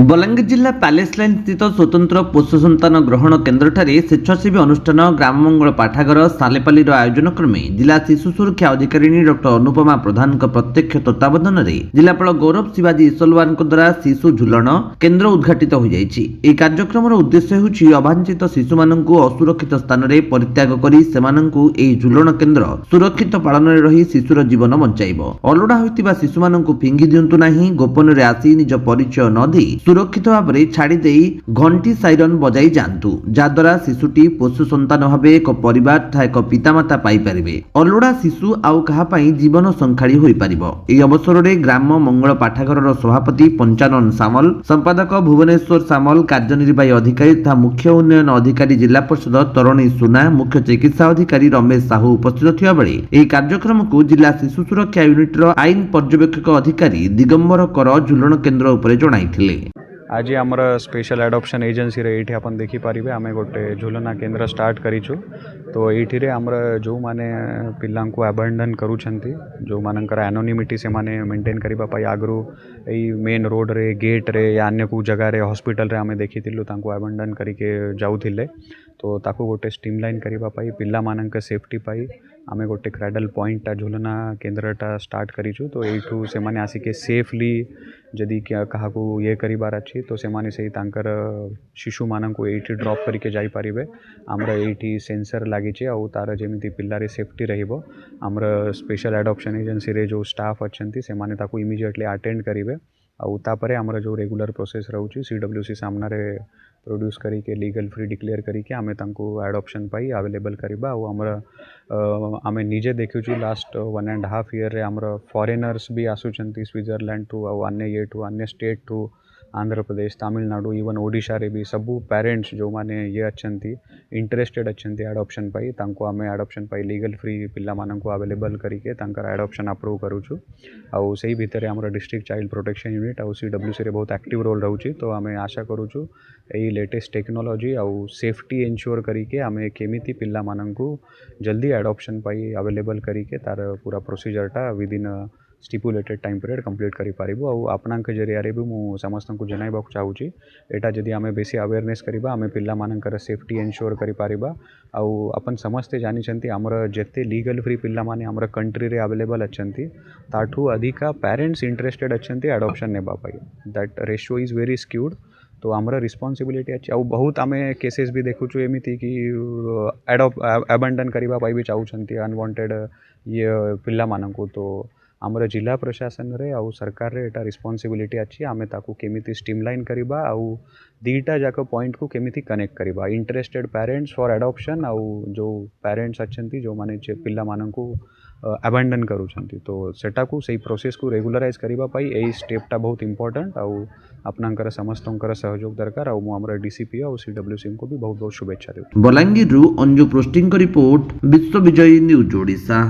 बलांगीर जिला palace line स्थित स्वतंत्र पोष संतान ग्रहण केन्द्र स्वेच्छासेवी अनुष्ठान ग्राम मंगल पाठागर सालेपाली आयोजन क्रमे जिला शिशु सुरक्षा अधिकारी डॉ अनुपमा प्रधान प्रत्यक्ष तत्वावधान में जिलापाल गौरव शिवाजी ईसलवान द्वारा शिशु झुलन केन्द्र उद्घाटित हो जाएगी। यह कार्यक्रम उद्देश्य होछि अवांछित शिशु मानक असुरक्षित स्थान में परित्याग करी सेमानंकु एही झुलन केन्द्र सुरक्षित पालन में रही शिशुर जीवन बंचाइब। अलुड़ा होइतिबा शिशु मानक फिंगी दियंतु नाही, गोपन रे आसी निज परिचय न दी सुरक्षित भाव में छाड़ी घंटी साइरन बजाई जातु जहाद्वारा शिशुटी पोषु संतान भाव एक परिवार तथा एक पितामाता पाइपारे। अलुड़ा शिशु आउ कहापाई जीवन संखाड़ी हो पार। यह अवसर में ग्राम मंगल पाठागर सभापति पंचानन सामल, संपादक भुवनेश्वर सामल, कार्यनिर्वाही अधिकारी तथा मुख्य उन्नयन अधिकारी जिला परिषद तरुणी सुना, मुख्य चिकित्सा अधिकारी रमेश साहू उपस्थित थिया बेले यह कार्यक्रम को जिला शिशु सुरक्षा यूनिटर आईन पर्यवेक्षक अधिकारी दिगंबर कर झुलन केन्द्र उपर जणाइथिले। आज आमर स्पेशल एडॉप्शन एजेंसी रे ये अपन देखिपारे आम गोटे झुलना केन्द्र स्टार्ट करूँ। तो ये आमर जो मैंने पिला आबंडन करुँच जो मानकर एनोनिमिटी से माने मेंटेन करने आगु यही मेन रोड रे गेट रे या अन्य को जगह रे हॉस्पिटल रे आम देखी आबंडन करके जाऊे। तो ताको गोटे स्ट्रीमलाइन करने पिला मानक सेफ्टी पाई आम गोटे क्राइडल पॉइंट झुलना केन्द्रटा स्टार्ट करूँ। तो यू से माने आसिके सेफली जदि क्या ये करिबार अच्छी तो सेमाने से तांकर शिशु मानक ये ड्रॉप करके जाइपारे। आमर ये सेंसर लगी आउ तार जमी पिलारे सेफ्टी रहिबो। आमर स्पेशल एडॉप्शन एजेंसी रे जो स्टाफ अच्छा से माने ताको इमिजिएटली अटेंड करेंगे। आउ तापरे आमर जो रेगुलर प्रोसेस रोचे CWC सामने प्रोड्यूस करके लीगल फ्री डिक्लेयर करके आमे तांको एडॉप्शन पाई अवेलेबल करबा। आउ आमर आमे निजे देखु लास्ट 1.5 ईयर रे आमर फॉरेनर्स भी आसुचंती स्विट्जरलैंड टू आउ अन्य state to Andhra Pradesh, Tamil Nadu, even Odisha रे भी सबू पेरेंट्स जो माने ये अच्छी इंटरेस्टेड अच्छी एडॉप्शन पाई तांको आमे एडॉप्शन पाई लीगल फ्री पिला मानक अवेलेबल करके तांकर एडॉप्शन अप्रूव करूछु। आउ सही भितर आमर डिस्ट्रिक्ट चाइल्ड प्रोटेक्शन यूनिट आउ CWC रे बहुत एक्टिव रोल रहउची। तो आमे आशा करूछु यही लेटेस्ट टेक्नोलॉजी आउ सेफ्टी एंश्योर करके आमे केमिति पिला मानक जल्दी एडॉप्शन पाई अवेलेबल करके तार पूरा प्रोसीजरटा within stipulated time period complete करि पारिबो। आउ आपनाक जरिया भी मु समस्त को जनाइबा चाहूची एटा जदि आमे बेसी अवेयरनेस करिबा आमे पिला मानकर सेफ्टी एंश्योर करि पारिबा। आउ अपन समस्ते जानि छंती हमर जेते लीगल फ्री पिला माने हमर कंट्री रे अवेलेबल अच्छंती ताठू अधिका पेरेंट्स इंटरेस्टेड अच्छंती एडॉप्शन नेबा पाई। That ratio is very skewed. तो आमर रिस्पांसिबिलिटी अच्छी आउ बहुत आमे केसेस भी देखुछु एमिति कि अबंडन करिबा पाई भी चाहूछंती अनवांटेड ये पिला मानकू। तो आमर जिला प्रशासन रे आउ सरकार रे एटा रिस्पांसिबिलिटी अच्छी आमे ताकू केमिति स्ट्रीमलाइन करिबा आउ दीटा जाक पॉइंट को केमिति कनेक्ट करिबा इंटरेस्टेड पेरेंट्स फॉर एडॉप्शन आउ जो पेरेंट्स अच्छंती जो माने पिला मानकू अबंडन करूछंती। तो सेटा को सही प्रोसेस को रेगुलराइज करिबा पाई एई स्टेपटा बहुत इंपोर्टेंट आउ आपनांकर समस्तंकर सहयोग दरकार। आउ मु हमर DCP आउ CWC को भी बहुत बहुत शुभेच्छा देउ। बलांगीर अंजु पोस्टिंग रिपोर्ट विश्व विजयी न्यूज ओडिशा।